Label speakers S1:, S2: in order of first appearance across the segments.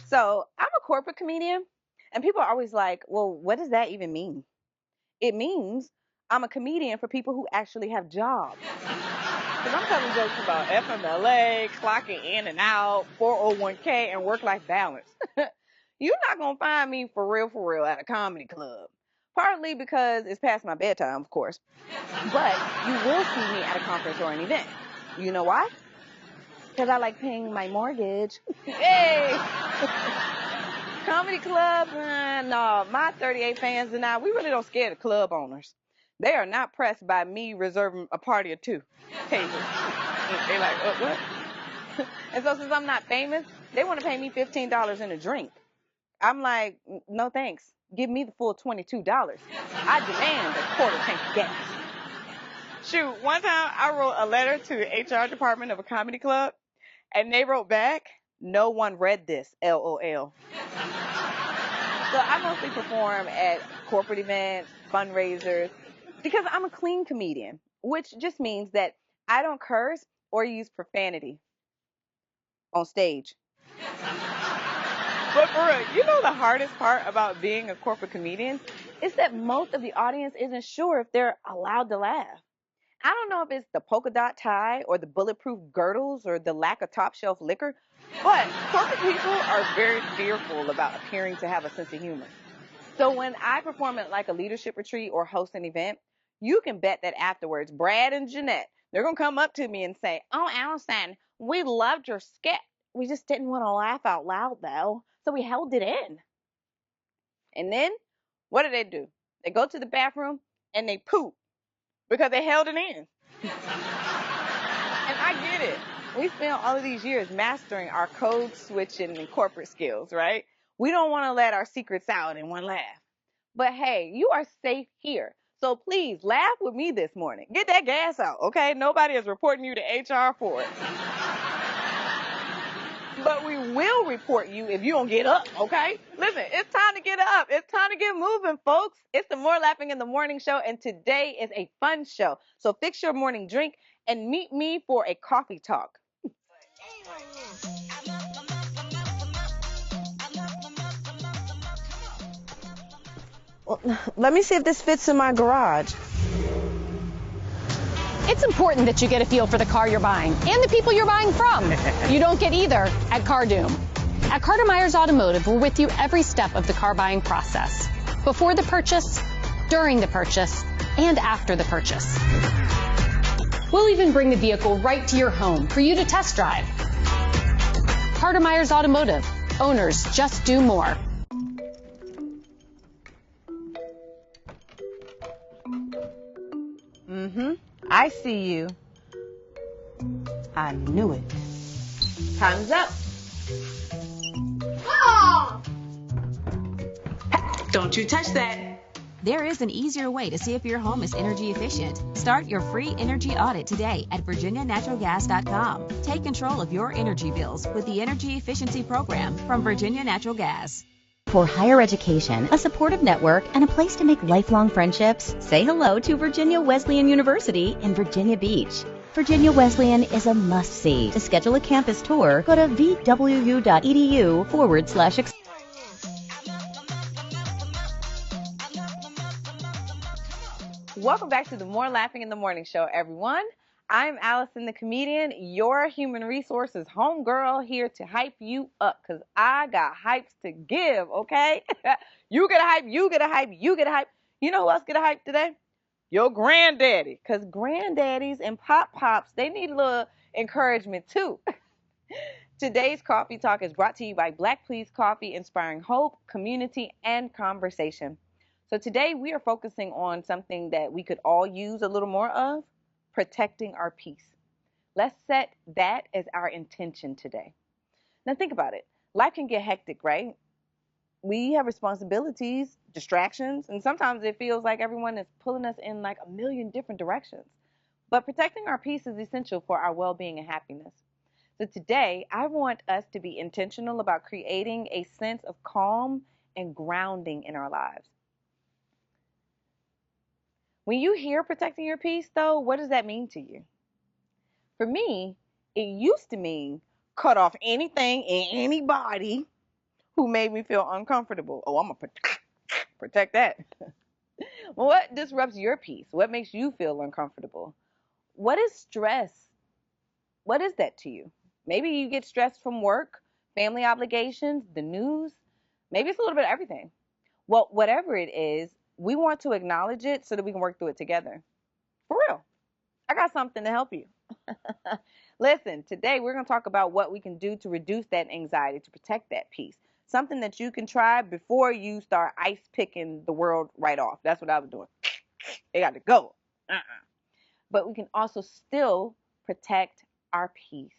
S1: So I'm a corporate comedian, and people are always like, well, what does that even mean? It means I'm a comedian for people who actually have jobs. Because I'm telling jokes about FMLA, clocking in and out, 401k, and work-life balance. You're not going to find me for real, at a comedy club. Partly because it's past my bedtime, of course. But you will see me at a conference or an event. You know why? Because I like paying my mortgage. Hey! Comedy club? No, my 38 fans and I, we really don't scare the club owners. They are not pressed by me reserving a party or two tables. They like, what? And so since I'm not famous, they want to pay me $15 in a drink. I'm like, no thanks. Give me the full $22. I demand a quarter tank of gas. Shoot, one time I wrote a letter to the HR department of a comedy club, and they wrote back, no one read this, LOL. So I mostly perform at corporate events, fundraisers, because I'm a clean comedian, which just means that I don't curse or use profanity on stage. But for real, you know the hardest part about being a corporate comedian is that most of the audience isn't sure if they're allowed to laugh. I don't know if it's the polka dot tie or the bulletproof girdles or the lack of top shelf liquor, but corporate people are very fearful about appearing to have a sense of humor. So when I perform at like a leadership retreat or host an event, you can bet that afterwards, Brad and Jeanette, they're going to come up to me and say, oh, Allison, we loved your skit. We just didn't want to laugh out loud, though, so we held it in. And then what do? They go to the bathroom and they poop because they held it in. And I get it. We spent all of these years mastering our code switching and corporate skills, right? We don't want to let our secrets out in one laugh. But hey, you are safe here. So please laugh with me this morning. Get that gas out, okay? Nobody is reporting you to HR for it. But we will report you if you don't get up, okay? Listen, it's time to get up. It's time to get moving, folks. It's the More Laughing in the Morning show, and today is a fun show. So fix your morning drink and meet me for a coffee talk. Well, let me see if this fits in my garage.
S2: It's important that you get a feel for the car you're buying and the people you're buying from. You don't get either at CarDoom. At Carter Myers Automotive, we're with you every step of the car buying process. Before the purchase, during the purchase, and after the purchase. We'll even bring the vehicle right to your home for you to test drive. Carter Myers Automotive. Owners just do more.
S1: I see you. I knew it. Time's up.
S3: Oh!
S1: Don't you touch that.
S4: There is an easier way to see if your home is energy efficient. Start your free energy audit today at virginianaturalgas.com. Take control of your energy bills with the Energy Efficiency Program from Virginia Natural Gas.
S5: For higher education, a supportive network, and a place to make lifelong friendships, say hello to Virginia Wesleyan University in Virginia Beach. Virginia Wesleyan is a must-see. To schedule a campus tour, go to vwu.edu/.
S1: Welcome back to the More Laughing in the Morning show, everyone. I'm Allison the Comedian, your human resources homegirl, here to hype you up because I got hypes to give, okay? You get a hype, you get a hype, you get a hype. You know who else get a hype today? Your granddaddy, because granddaddies and pop-pops, they need a little encouragement too. Today's Coffee Talk is brought to you by Black Please Coffee, inspiring hope, community, and conversation. So today we are focusing on something that we could all use a little more of, protecting our peace. Let's set that as our intention today. Now think about it. Life can get hectic, right? we have responsibilities, distractions, and sometimes it feels like everyone is pulling us in like a million different directions. But protecting our peace is essential for our well being and happiness. So today, I want us to be intentional about creating a sense of calm and grounding in our lives. When you hear protecting your peace, though, what does that mean to you? For me, it used to mean cut off anything and anybody who made me feel uncomfortable. Oh, I'm going to protect that. Well, what disrupts your peace? What makes you feel uncomfortable? What is stress? What is that to you? Maybe you get stressed from work, family obligations, the news. Maybe it's a little bit of everything. Well, whatever it is, we want to acknowledge it so that we can work through it together. For real. I got something to help you. Listen, today we're going to talk about what we can do to reduce that anxiety, to protect that peace. Something that you can try before you start ice picking the world right off. That's what I was doing. It got to go. But we can also still protect our peace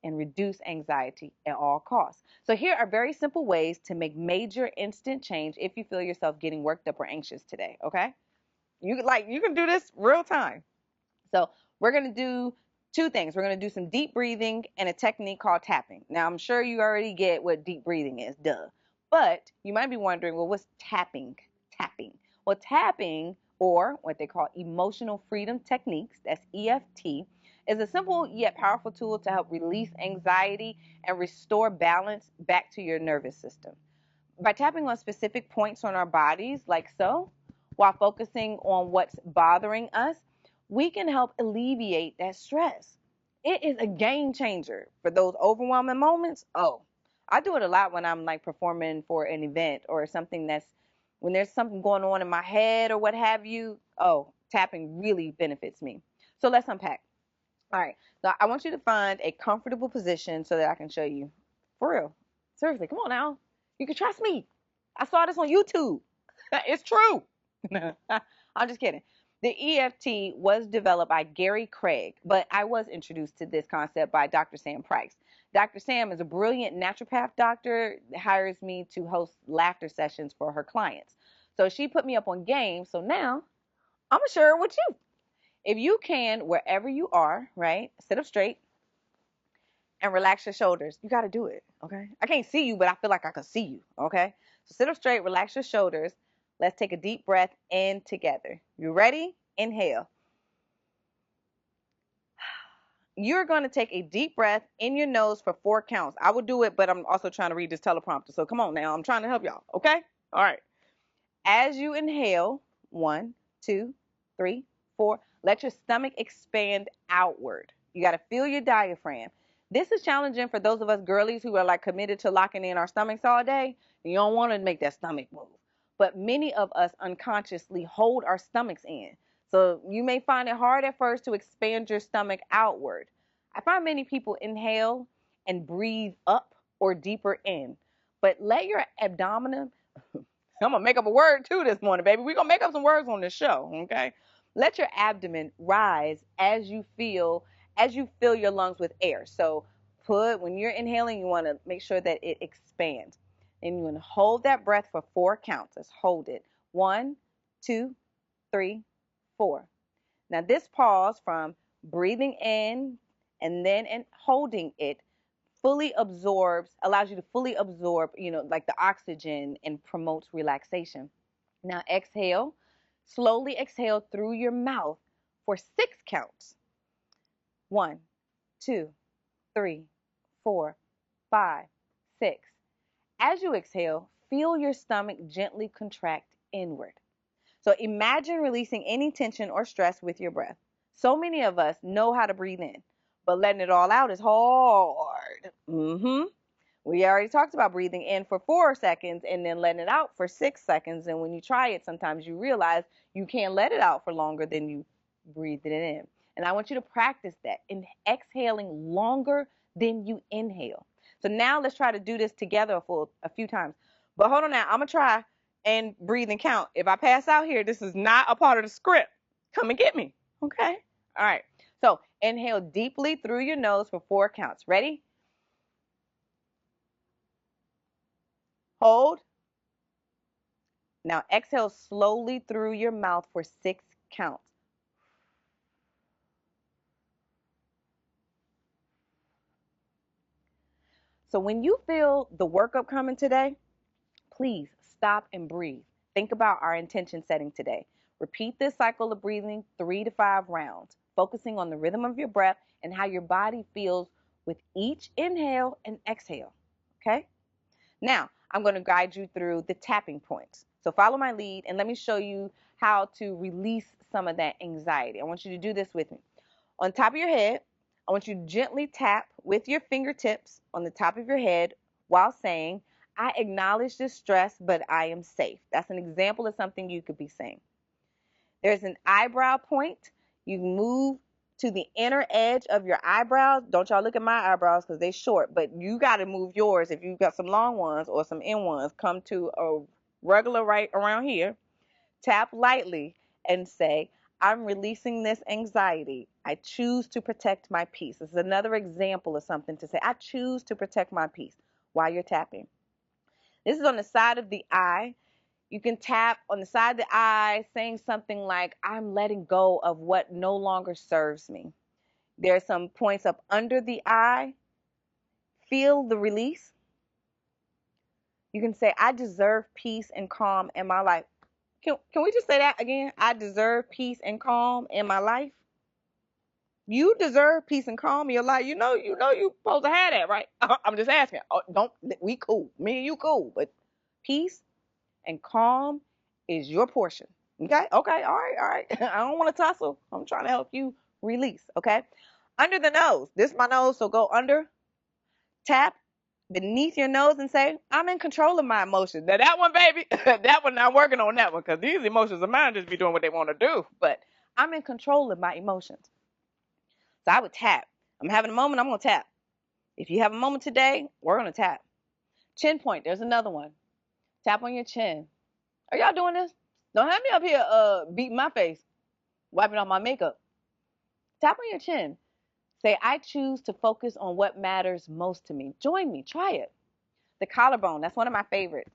S1: and reduce anxiety at all costs. So here are very simple ways to make major instant change if you feel yourself getting worked up or anxious today, okay? You can do this real time. So we're going to do two things. We're going to do some deep breathing and a technique called tapping. Now, I'm sure you already get what deep breathing is, duh. But you might be wondering, well, what's tapping? Tapping. Well, tapping, or what they call emotional freedom techniques, that's EFT, is a simple yet powerful tool to help release anxiety and restore balance back to your nervous system. By tapping on specific points on our bodies, like so, while focusing on what's bothering us, we can help alleviate that stress. It is a game changer for those overwhelming moments. Oh, I do it a lot when I'm like performing for an event or something when there's something going on in my head or what have you. Oh, tapping really benefits me. So let's unpack. All right. So I want you to find a comfortable position so that I can show you. For real. Seriously, come on now. You can trust me. I saw this on YouTube. It's true. I'm just kidding. The EFT was developed by Gary Craig, but I was introduced to this concept by Dr. Sam Price. Dr. Sam is a brilliant naturopath doctor that hires me to host laughter sessions for her clients. So she put me up on game. So now I'm going to share it with you. If you can, wherever you are, right, sit up straight and relax your shoulders. You got to do it, okay? I can't see you, but I feel like I can see you, okay? So sit up straight, relax your shoulders. Let's take a deep breath in together. You ready? Inhale. You're going to take a deep breath in your nose for 4 counts. I will do it, but I'm also trying to read this teleprompter. So come on now. I'm trying to help y'all, okay? All right. As you inhale, 1, 2, 3, 4, let your stomach expand outward. You got to feel your diaphragm. This is challenging for those of us girlies who are like committed to locking in our stomachs all day. You don't want to make that stomach move. But many of us unconsciously hold our stomachs in. So you may find it hard at first to expand your stomach outward. I find many people inhale and breathe up or deeper in. But let your abdomen, I'm going to make up a word too this morning, baby. We're going to make up some words on this show, okay? Let your abdomen rise as you fill your lungs with air. So when you're inhaling, you want to make sure that it expands. And you want to hold that breath for 4 counts. Let's hold it. 1, 2, 3, 4. Now this pause from breathing in and then holding it allows you to fully absorb, like the oxygen, and promotes relaxation. Now exhale. Slowly exhale through your mouth for 6 counts. 1, 2, 3, 4, 5, 6. As you exhale, feel your stomach gently contract inward. So imagine releasing any tension or stress with your breath. So many of us know how to breathe in, but letting it all out is hard. We already talked about breathing in for 4 seconds and then letting it out for 6 seconds. And when you try it, sometimes you realize you can't let it out for longer than you breathed it in. And I want you to practice that in exhaling longer than you inhale. So now let's try to do this together for a few times. But hold on now. I'm going to try and breathe and count. If I pass out here, this is not a part of the script. Come and get me. Okay? All right. So inhale deeply through your nose for 4 counts. Ready? Hold. Now exhale slowly through your mouth for 6 counts. So when you feel the workup coming today, please stop and breathe. Think about our intention setting today. Repeat this cycle of breathing 3 to 5 rounds, focusing on the rhythm of your breath and how your body feels with each inhale and exhale. Okay? Now, I'm going to guide you through the tapping points. So follow my lead and let me show you how to release some of that anxiety. I want you to do this with me. On top of your head, I want you to gently tap with your fingertips on the top of your head while saying, I acknowledge this stress, but I am safe. That's an example of something you could be saying. There's an eyebrow point. You move to the inner edge of your eyebrows. Don't y'all look at my eyebrows because they're short, but you got to move yours. If you've got some long ones or some in ones, come to a regular right around here. Tap lightly and say, I'm releasing this anxiety. I choose to protect my peace. This is another example of something to say. I choose to protect my peace while you're tapping. This is on the side of the eye. You can tap on the side of the eye saying something like, I'm letting go of what no longer serves me. There are some points up under the eye. Feel the release. You can say, I deserve peace and calm in my life. Can we just say that again? I deserve peace and calm in my life. You deserve peace and calm in your life. You know you supposed to have that, right? I'm just asking. We cool. Me and you cool. But peace and calm is your portion. Okay? Okay. All right. I don't want to tussle. I'm trying to help you release. Okay? Under the nose. This is my nose, so go under. Tap beneath your nose and say, I'm in control of my emotions. Now that one, baby, that one, I'm working on that one because these emotions of mine just be doing what they want to do. But I'm in control of my emotions. So I would tap. I'm having a moment, I'm going to tap. If you have a moment today, we're going to tap. Chin point, there's another one. Tap on your chin. Are y'all doing this? Don't have me up here beating my face, wiping off my makeup. Tap on your chin. Say, I choose to focus on what matters most to me. Join me. Try it. The collarbone, that's one of my favorites.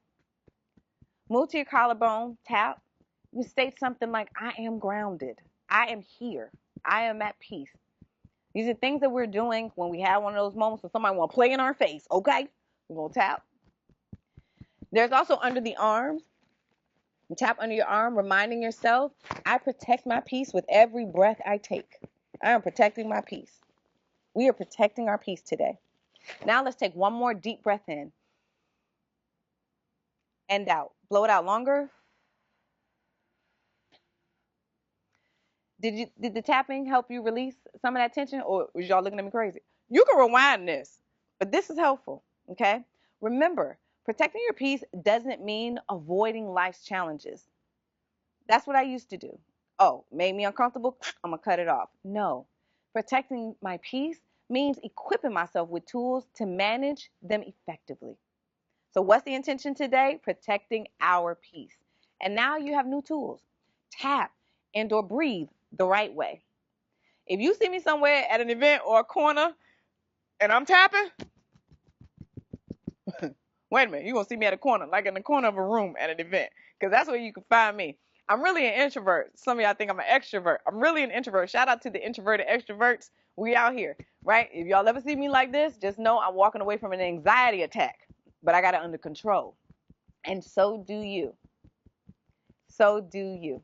S1: Move to your collarbone, tap. You state something like, I am grounded. I am here. I am at peace. These are things that we're doing when we have one of those moments when somebody want to play in our face. Okay? We're going to tap. There's also under the arms. You tap under your arm, reminding yourself, I protect my peace with every breath I take. I am protecting my peace. We are protecting our peace today. Now let's take one more deep breath in and out. Blow it out longer. Did the tapping help you release some of that tension, or was y'all looking at me crazy? You can rewind this, but this is helpful, okay? Remember, protecting your peace doesn't mean avoiding life's challenges. That's what I used to do. Oh, made me uncomfortable? I'm going to cut it off. No. Protecting my peace means equipping myself with tools to manage them effectively. So what's the intention today? Protecting our peace. And now you have new tools. Tap and or breathe the right way. If you see me somewhere at an event or a corner and I'm tapping, wait a minute, you're going to see me at a corner, like in the corner of a room at an event, because that's where you can find me. I'm really an introvert. Some of y'all think I'm an extrovert. I'm really an introvert. Shout out to the introverted extroverts. We out here, right? If y'all ever see me like this, just know I'm walking away from an anxiety attack, but I got it under control. And so do you. So do you.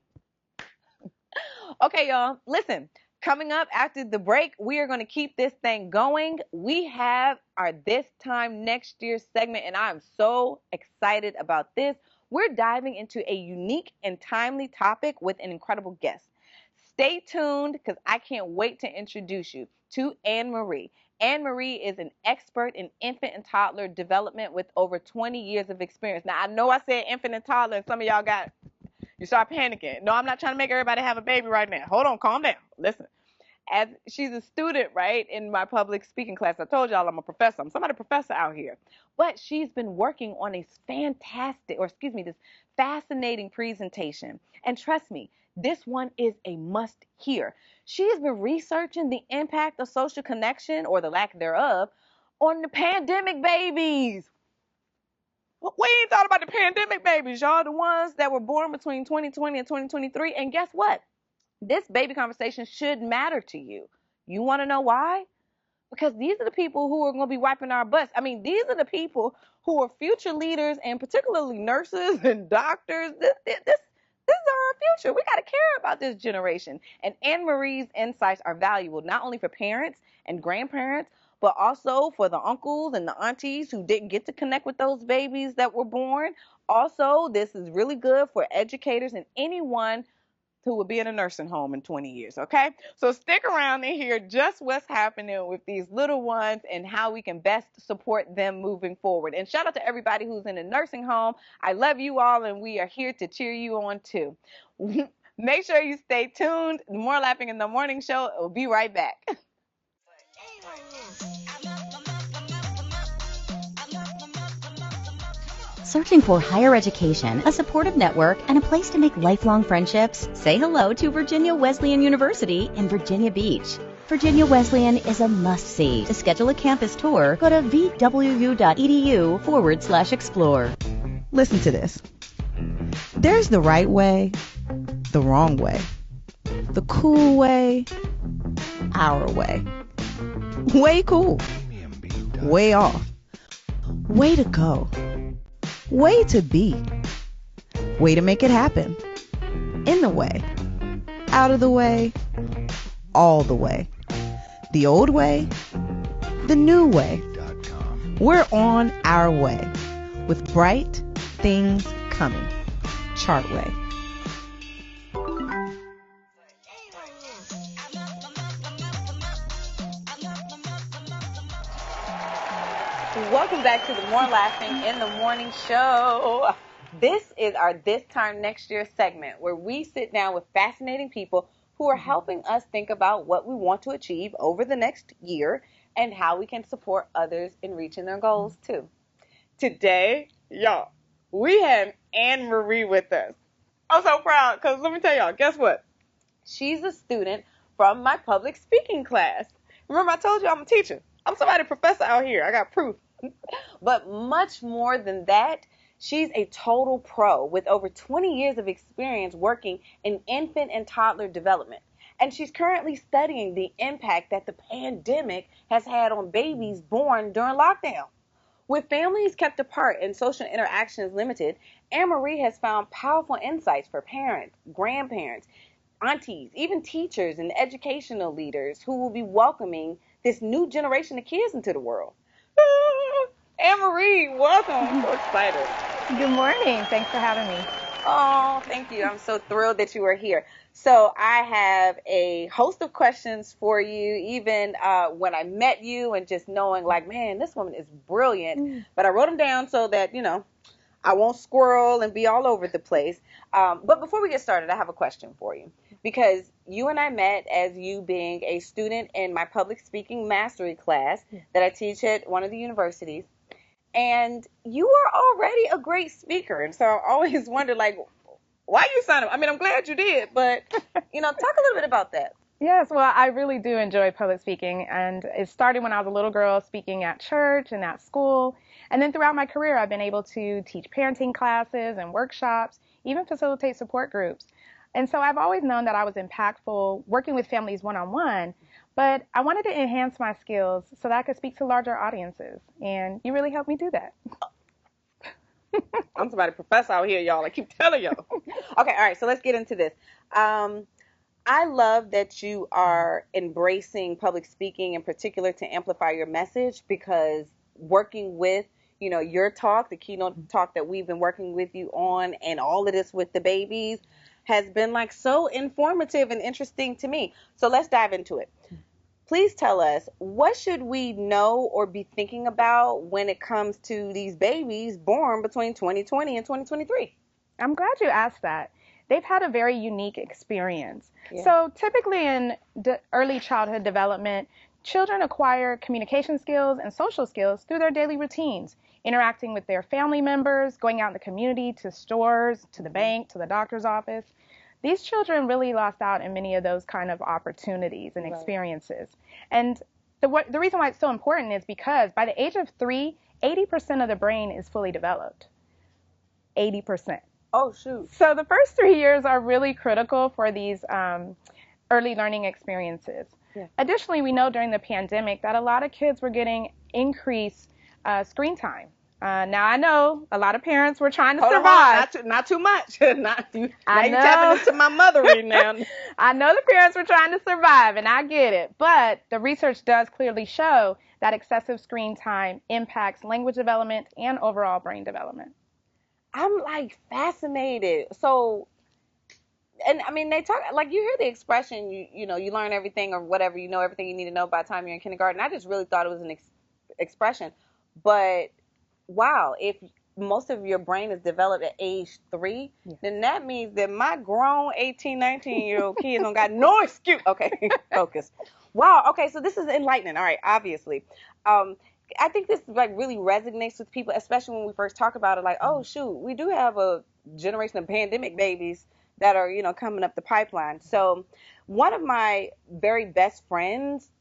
S1: Okay, y'all, listen. Coming up after the break, we are going to keep this thing going. We have our This Time Next Year segment, and I'm so excited about this. We're diving into a unique and timely topic with an incredible guest. Stay tuned because I can't wait to introduce you to Aynmarie. Aynmarie is an expert in infant and toddler development with over 20 years of experience. Now, I know I said infant and toddler, and some of y'all you start panicking. No, I'm not trying to make everybody have a baby right now. Hold on, calm down. Listen. As she's a student, right, in my public speaking class. I told y'all I'm a professor. I'm somebody professor out here. But she's been working on this fascinating presentation. And trust me, this one is a must hear. She has been researching the impact of social connection, or the lack thereof, on the pandemic babies. We ain't thought about the pandemic babies, y'all, the ones that were born between 2020 and 2023. And guess what? This baby conversation should matter to you. You want to know why? Because these are the people who are going to be wiping our butts. I mean, these are the people who are future leaders, and particularly nurses and doctors. This is our future. We got to care about this generation. And Aynmarie's insights are valuable not only for parents and grandparents, but also for the uncles and the aunties who didn't get to connect with those babies that were born. Also, this is really good for educators and anyone who will be in a nursing home in 20 years, okay? So stick around and hear just what's happening with these little ones and how we can best support them moving forward. And shout out to everybody who's in a nursing home. I love you all, and we are here to cheer you on too. Make sure you stay tuned. More Laughing in the Morning Show. We'll be right back.
S5: Searching for higher education, a supportive network, and a place to make lifelong friendships? Say hello to Virginia Wesleyan University in Virginia Beach. Virginia Wesleyan is a must-see. To schedule a campus tour, go to vwu.edu/explore.
S3: Listen to this. There's the right way, the wrong way, the cool way, our way. Way cool. Way off. Way to go. Way to be. Way to make it happen. In the way. Out of the way. All the way. The old way. The new way. We're on our way. With bright things coming. Chartway.
S1: Welcome back to the More Laughing in the Morning Show. This is our This Time Next Year segment where we sit down with fascinating people who are helping us think about what we want to achieve over the next year and how we can support others in reaching their goals too. Today, y'all, we have Aynmarie with us. I'm so proud because let me tell y'all, guess what? She's a student from my public speaking class. Remember I told you I'm a teacher. I'm somebody professor out here. I got proof. But much more than that, she's a total pro with over 20 years of experience working in infant and toddler development. And she's currently studying the impact that the pandemic has had on babies born during lockdown. With families kept apart and social interactions limited, Aynmarie has found powerful insights for parents, grandparents, aunties, even teachers and educational leaders who will be welcoming this new generation of kids into the world. Aynmarie, welcome. I'm so excited.
S6: Good morning. Thanks for having me.
S1: Oh, thank you. I'm so thrilled that you are here. So I have a host of questions for you, even when I met you and just knowing like, man, this woman is brilliant. But I wrote them down so that, you know, I won't squirrel and be all over the place. But before we get started, I have a question for you. Because you and I met as you being a student in my public speaking mastery class that I teach at one of the universities. And you are already a great speaker. And so I always wonder, like, why you signed up? I mean, I'm glad you did, but, you know, talk a little bit about that.
S6: Yes, well, I really do enjoy public speaking. And it started when I was a little girl speaking at church and at school. And then throughout my career, I've been able to teach parenting classes and workshops, even facilitate support groups. And so I've always known that I was impactful working with families one-on-one, but I wanted to enhance my skills so that I could speak to larger audiences. And you really helped me do that.
S1: I'm somebody professor out here, y'all. I keep telling y'all. Okay, all right, so let's get into this. I love that you are embracing public speaking in particular to amplify your message, because working with, you know, your talk, the keynote talk that we've been working with you on, and all of this with the babies has been like so informative and interesting to me. So let's dive into it. Please tell us, what should we know or be thinking about when it comes to these babies born between 2020 and 2023?
S6: I'm glad you asked that. They've had a very unique experience.
S1: Yeah.
S6: So typically in early childhood development, children acquire communication skills and social skills through their daily routines, interacting with their family members, going out in the community, to stores, to the bank, to the doctor's office. These children really lost out in many of those kind of opportunities and experiences. And the reason why it's so important is because by the age of 3, 80% of the brain is fully developed. 80%.
S1: Oh, shoot.
S6: So the first 3 years are really critical for these early learning experiences.
S1: Yeah.
S6: Additionally, we know during the pandemic that a lot of kids were getting increased screen time. Now I know a lot of parents were trying to
S1: Hold
S6: survive.
S1: on, not too much. Now you
S6: know.
S1: tapping into my mothering now.
S6: I know the parents were trying to survive, and I get it. But the research does clearly show that excessive screen time impacts language development and overall brain development.
S1: I'm like fascinated. So, and I mean, they talk like you hear the expression, you know, you learn everything or whatever, you know everything you need to know by the time you're in kindergarten. I just really thought it was an expression, but wow, if most of your brain is developed at age 3, then that means that my grown 18, 19-year-old kids don't got no excuse. Okay, focus. Wow. Okay, so this is enlightening. All right, obviously. I think this like really resonates with people, especially when we first talk about it. Like, oh shoot, we do have a generation of pandemic babies that are, you know, coming up the pipeline. So, one of my very best friends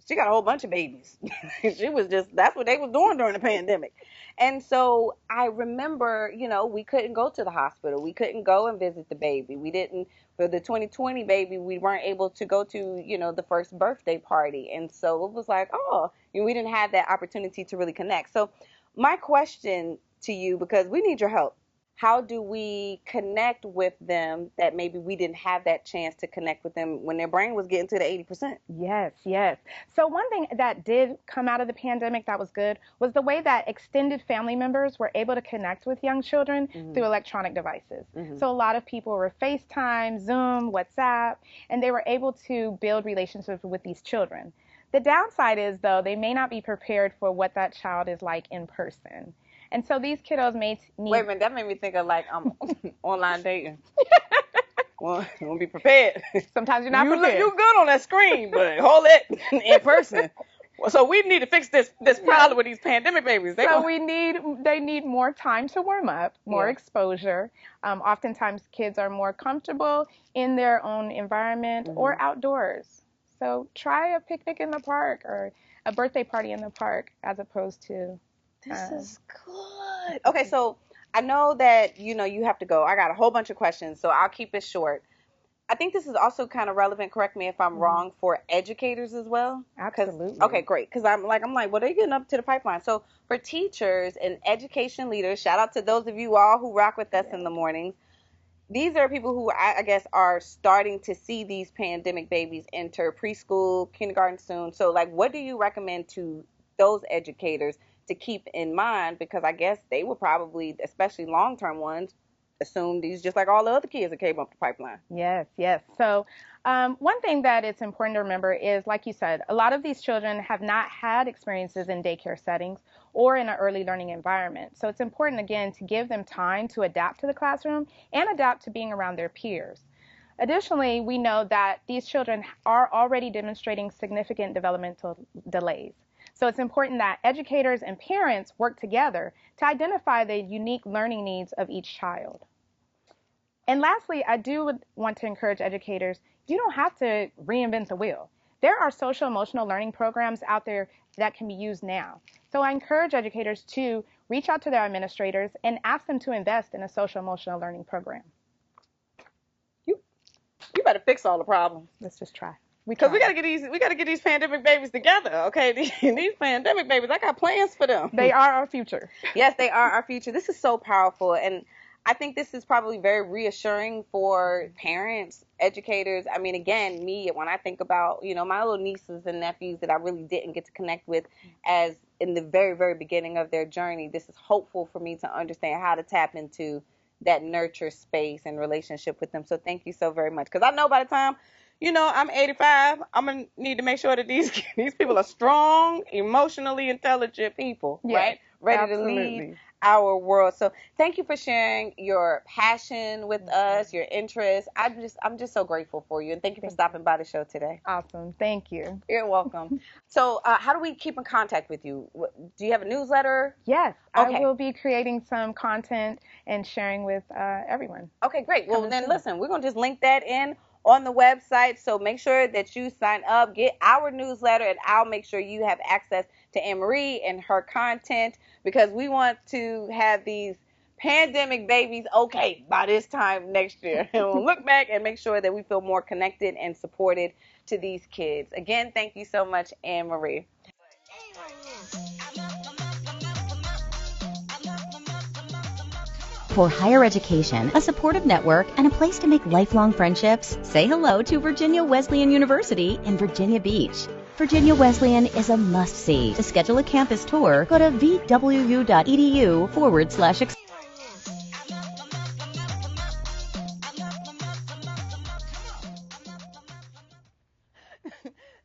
S1: she got a whole bunch of babies. That's what they was doing during the pandemic. And so I remember, you know, we couldn't go to the hospital. We couldn't go and visit the baby. For the 2020 baby, we weren't able to go to, you know, the first birthday party. And so it was like, oh, we didn't have that opportunity to really connect. So my question to you, because we need your help, how do we connect with them that maybe we didn't have that chance to connect with them when their brain was getting to the 80%?
S6: Yes. So one thing that did come out of the pandemic that was good was the way that extended family members were able to connect with young children through electronic devices. So a lot of people were FaceTime, Zoom, WhatsApp, and they were able to build relationships with these children. The downside is, though, they may not be prepared for what that child is like in person. And so these kiddos may need...
S1: Wait a minute, that made me think of like online dating. Well, don't be prepared.
S6: Sometimes you're not prepared.
S1: You're good on that screen, but hold it in person. So we need to fix this problem with these pandemic babies.
S6: They need more time to warm up, more exposure. Oftentimes kids are more comfortable in their own environment or outdoors. So try a picnic in the park or a birthday party in the park as opposed to...
S1: This is good. Okay, so I know that, you know, you have to go. I got a whole bunch of questions, so I'll keep it short. I think this is also kind of relevant, correct me if I'm wrong, for educators as well.
S6: Absolutely.
S1: Okay, great. Because I'm like, well, they're getting up to the pipeline. So for teachers and education leaders, shout out to those of you all who rock with us in the mornings. These are people who I guess are starting to see these pandemic babies enter preschool, kindergarten soon. So like, what do you recommend to those educators to keep in mind? Because I guess they will probably, especially long-term ones, assume these just like all the other kids that came up the pipeline.
S6: Yes. So one thing that it's important to remember is, like you said, a lot of these children have not had experiences in daycare settings or in an early learning environment. So it's important, again, to give them time to adapt to the classroom and adapt to being around their peers. Additionally, we know that these children are already demonstrating significant developmental delays. So it's important that educators and parents work together to identify the unique learning needs of each child. And lastly, I do want to encourage educators, you don't have to reinvent the wheel. There are social emotional learning programs out there that can be used now. So I encourage educators to reach out to their administrators and ask them to invest in a social emotional learning program.
S1: You better fix all the problems.
S6: Let's just try.
S1: Because we gotta get these pandemic babies together, okay? These pandemic babies, I got plans for them.
S6: They are our future.
S1: Yes, they are our future. This is so powerful, and I think this is probably very reassuring for parents, educators. I mean, again, me, when I think about, you know, my little nieces and nephews that I really didn't get to connect with as in the very, very beginning of their journey, this is hopeful for me to understand how to tap into that nurture space and relationship with them. So thank you so very much. Because I know by the time, you know, I'm 85, I'm going to need to make sure that these people are strong, emotionally intelligent people, right? Ready to lead our world. So thank you for sharing your passion with us, your interest. I'm just so grateful for you. And thank you for stopping by the show today.
S6: Awesome. Thank you.
S1: You're welcome. So how do we keep in contact with you? Do you have a newsletter?
S6: Yes.
S1: Okay.
S6: I will be creating some content and sharing with everyone.
S1: Okay, great. Well, then listen, we're going to just link that in on the website. So make sure that you sign up, get our newsletter, and I'll make sure you have access to Aynmarie and her content, because we want to have these pandemic babies okay by this time next year. And we'll look back and make sure that we feel more connected and supported to these kids. Again, thank you so much, Aynmarie.
S5: For higher education, a supportive network, and a place to make lifelong friendships, say hello to Virginia Wesleyan University in Virginia Beach. Virginia Wesleyan is a must-see. To schedule a campus tour, go to vwu.edu/.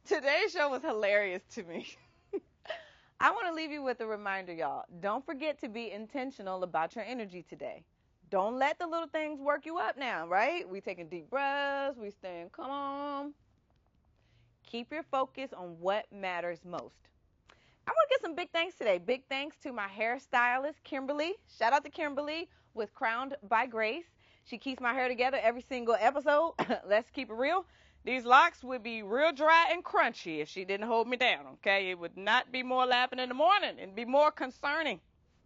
S1: Today's show was hilarious to me. I want to leave you with a reminder, y'all. Don't forget to be intentional about your energy today. Don't let the little things work you up now, right? We taking deep breaths. We staying calm. Keep your focus on what matters most. I want to give some big thanks today. Big thanks to my hairstylist, Kimberly. Shout out to Kimberly with Crowned by Grace. She keeps my hair together every single episode. Let's keep it real. These locks would be real dry and crunchy if she didn't hold me down, okay? It would not be more laughing in the morning. It'd be more concerning.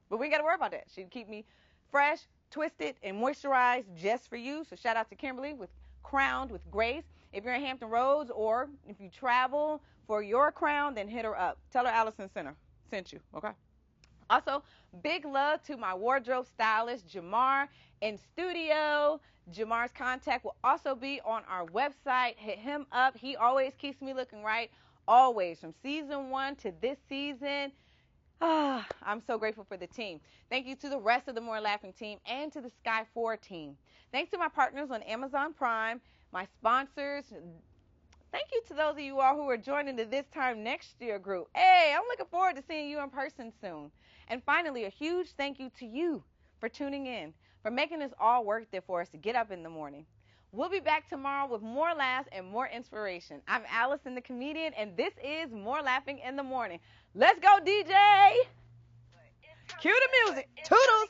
S1: But we ain't got to worry about that. She'd keep me fresh, twisted, and moisturized just for you. So shout out to Kimberly with Crowned with Grace. If you're in Hampton Roads or if you travel for your crown, then hit her up. Tell her Allison sent you, okay? Also, big love to my wardrobe stylist, Jamar, in studio. Jamar's contact will also be on our website. Hit him up. He always keeps me looking right, always, from season 1 to this season. I'm so grateful for the team. Thank you to the rest of the More Laughing team and to the Sky 4 team. Thanks to my partners on Amazon Prime, my sponsors. Thank you to those of you all who are joining the This Time Next Year group. Hey, I'm looking forward to seeing you in person soon. And finally, a huge thank you to you for tuning in, for making this all worth it for us to get up in the morning. We'll be back tomorrow with more laughs and more inspiration. I'm Allison the Comedian, and this is More Laughing in the Morning. Let's go, DJ! Cue the music. Toodles!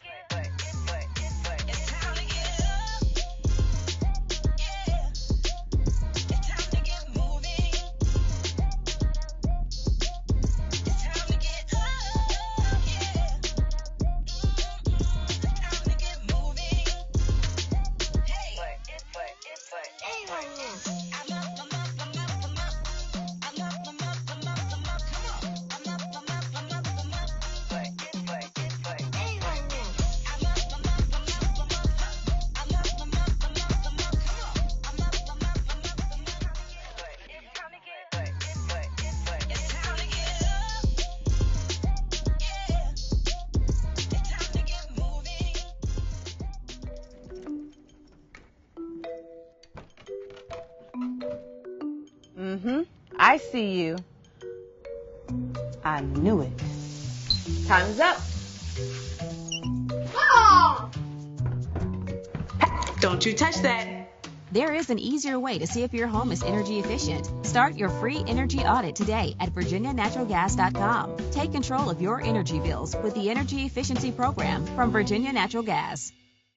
S1: I see you. I knew it. Time's up. Oh!
S7: Don't you touch that.
S4: There is an easier way to see if your home is energy efficient. Start your free energy audit today at virginianaturalgas.com. Take control of your energy bills with the Energy Efficiency Program from Virginia Natural Gas.